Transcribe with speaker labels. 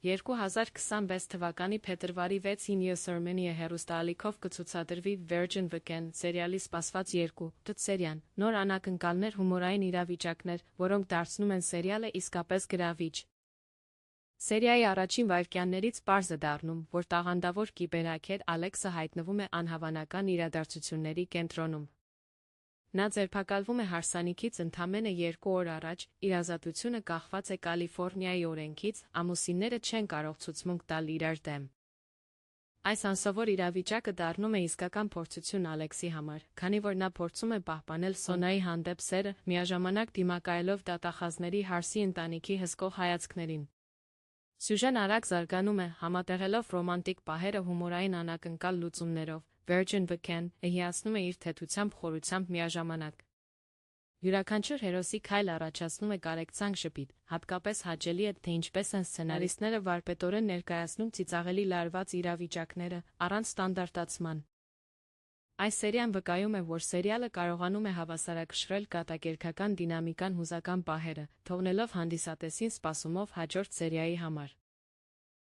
Speaker 1: 2026 թվականի փետրվարի 6-ին Yes Armenia հեռուստաալիքով կցուցադրվի Virgin Weekend սերիալի սպասված սերիան, նոր անակնկալներ, հումորային իրավիճակներ, որոնք դարձնում են սերիալը իսկապես գրավիչ։ Սերիայի առաջին վայրկյաններից պարզ է դառնում, որ տաղանդավոր կիբերհաքեր Ալեքսը հայտնվում է անհավանական իրադարձությունների կենտրոնում։ Նա ձերբակալվում է հարսանիքից ընդամենը 2 օր առաջ, իր ազատությունը կախված է Կալիֆոռնիայի օրենքից, ամուսինները չեն կարող ցուցմունք տալ իրար դեմ։ Այս անսովոր իրավիճակը դառնում է իսկական փորձություն Ալեքսի համար, քանի որ նա փորձում է պահպանել Սոնայի հանդեպ սերը, միաժամանակ դիմակայելով դատախազների Հարսի ընտանիքի հսկող հայացքներին։ Սյուժեն արագ զարգանում է, համատեղելով ռոմանտիկ պահերը հումորային անակնկալ լուծումներով, Virgin Weekend-ը հիացնում է իր թեթությամբ խորությամբ միաժամանակ։ Յուրաքանչյուր հերոսի քայլ առաջացնում է կարեկցանք ժպիտ, հատկապես հաճելի է, թե ինչպես են սցենարիստները վարպետորեն ներկայացնում ծիծաղելի լարված իրավիճակները, առանց ստանդարտացման։ Այս սերիան վկայում է, որ սերիալը կարողանում է հավասարակշռել կատակերգական դինամիկան հուզական պահերը, թողնելով հանդիսատեսին սպասումով հաջորդ սերիայի համար։